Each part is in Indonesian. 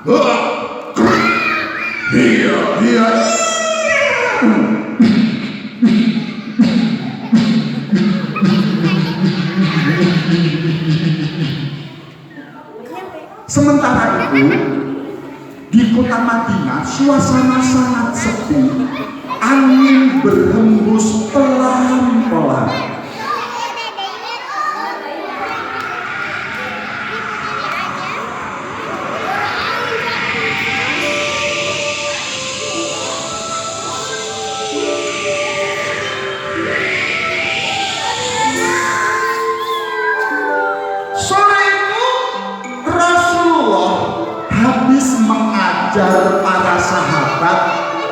Iya, iya. Sementara itu di kota Madinah suasana sangat sepi, angin berhembus pelan-pelan. Mengajar para sahabat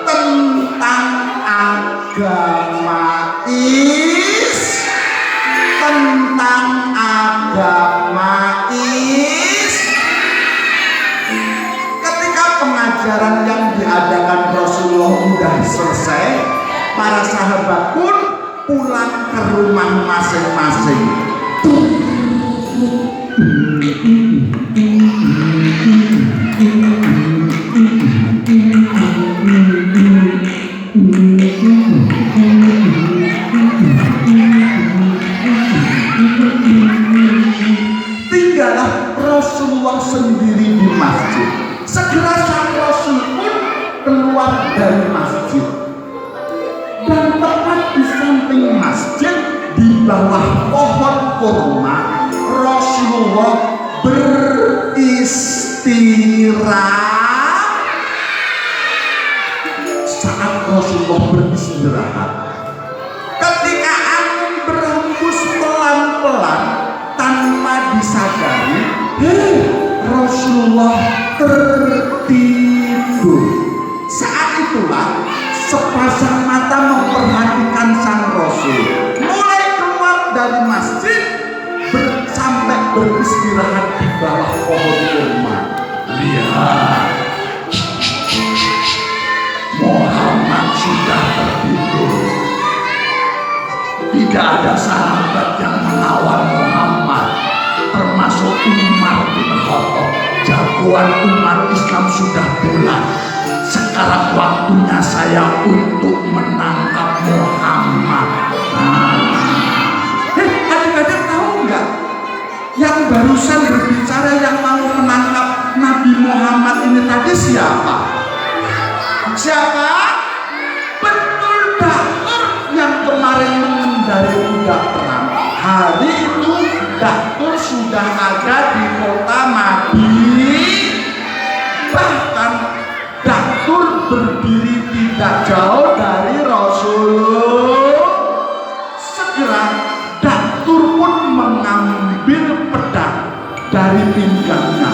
tentang agama Ketika pengajaran yang diadakan Rasulullah sudah selesai, para sahabat pun pulang ke rumah masing-masing. Tinggallah Rasulullah sendiri di masjid. Segera sang Rasul pun keluar dari masjid, dan tepat di samping masjid di bawah pohon kurma Rasulullah beristirahat. Saat Rasulullah beristirahat, ketika angin berhembus pelan-pelan tanpa disadari, Rasulullah tertidur. Saat itulah sepasang mata memperhatikan sang Rasul mulai keluar dari masjid sampai beristirahat di bawah pohon kurma. Lihat, Muhammad sudah tertidur. Tidak ada sahabat yang mengawal Muhammad, termasuk Umar bin Khattab. Jagoan umat Islam sudah pulang. Sekarang waktunya saya untuk menangkap Muhammad. Adik-adik tahu nggak? Yang barusan berbicara yang mau menangkap Nabi Muhammad ini tadi siapa? Siapa? Betul, Datur yang kemarin mengendarai kuda perang. Hari itu Datur sudah ada di kota Madinah. Bahkan Datur berdiri tidak jauh dari Rasulullah. Segera Datur pun mengambil pedang dari pinggangnya.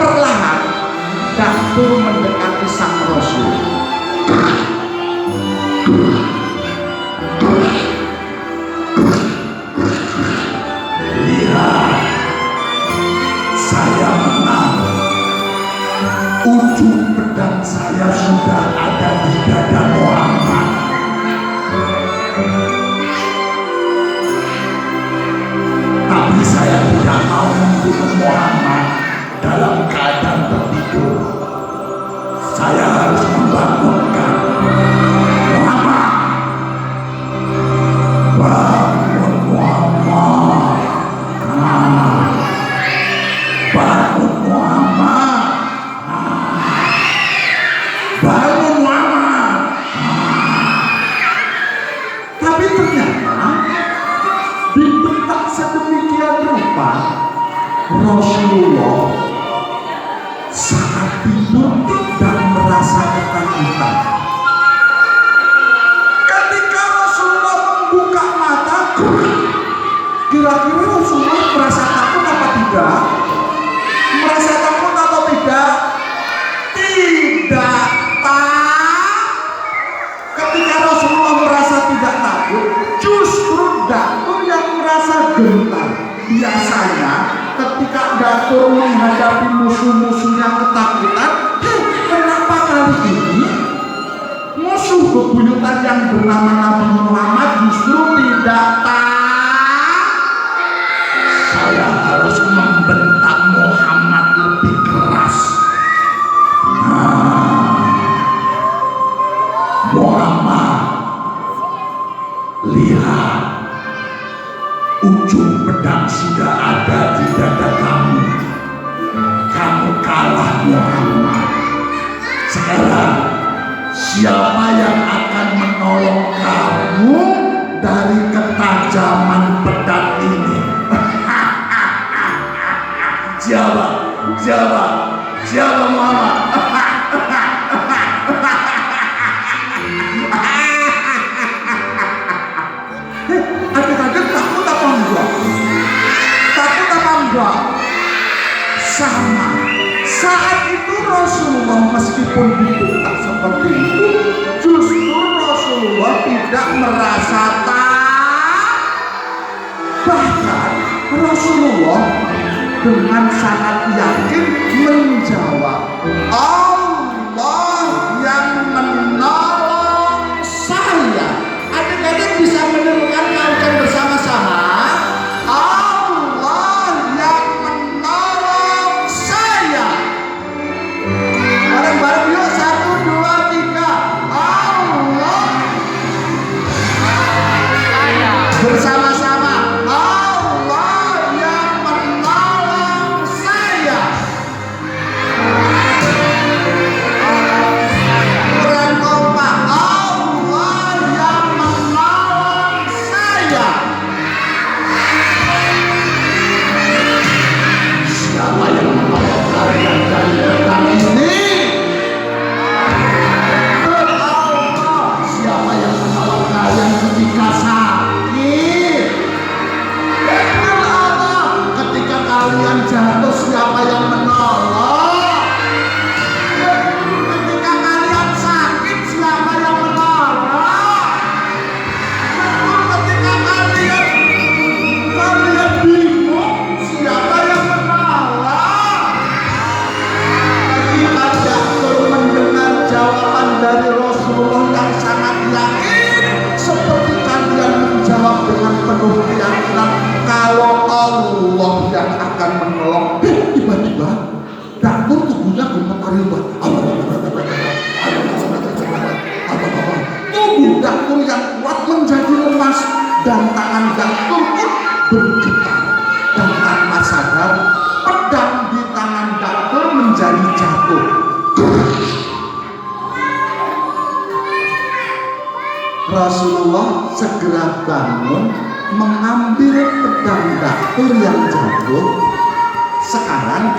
Perlahan Datur mendekati sang Rasul. Lihat, saya menang. Ujung pedang saya sudah ada di dada Muhammad. Tapi saya tidak mau membunuh Muhammad dalam keadaan tertidur. Saya harus membangunkan Muhammad. Bangun Muhammad. Bangun Muhammad. Bangun Muhammad. Tapi ternyata dibentak sedemikian rupa, Rasulullah saat tidur tidak merasa ketakutan. Ketika Rasulullah membuka mata, kira-kira Rasulullah merasa takut apa tidak? Merasa takut atau tidak? Tidak, Pak. Ketika Rasulullah merasa tidak takut, justru Datur yang merasa gentar. Biasanya ketika Datur menghadapi musuh-musuhnya ketakutan, kenapa kali buyutan yang bernama Nabi Muhammad justru tidak taat. Saya harus membentak Muhammad lebih keras. Muhammad, lihat, ujung pedang sudah ada di dada kamu. Kamu kalah, Muhammad. Sekarang siapa yang akan menolong kamu dari ketajaman pedang ini? Siapa Muhammad? Adik-adik takut apa enggak? Takut apa enggak? Sama. Saat itu Rasulullah meskipun dibentak seperti itu, justru Rasulullah tidak merasa takut. Bahkan Rasulullah dengan sangat yakin menjawab, Allah yang menolong saya. Adik-adik bisa menirukan kalian bersama-sama. Allah yang menolong saya. Bareng-bareng yuk, 1, 2, 3. Allah. Bersama-sama. Allah yang menolong saya. Peran kompak. Allah yang menolong saya. Siapa yang menolong kalian dari pedang ini? Allah. Siapa yang menolong kalian ketika sakit? Allah. Ketika kalian jatuh, siapa yang menolong? Ketika kalian sakit, siapa yang menolong? Ketika kalian bingung, siapa yang menolong? Ketika Ja'far mendengar jawaban dari Rasulullah yang sangat yakin, seperti kalian menjawab dengan penuh keyakinan kalau Allah yang akan menolong. Tiba-tiba Ja'far tubuhnya gemetar hebat. Tubuh Ja'far yang kuat menjadi lemas dan tangan Ja'far pun bergetar. Dan tanpa sadar, pedang di tangan Ja'far menjadi jatuh. Rasulullah segera bangun, mengambil pedang Ja'far yang jatuh. Sekarang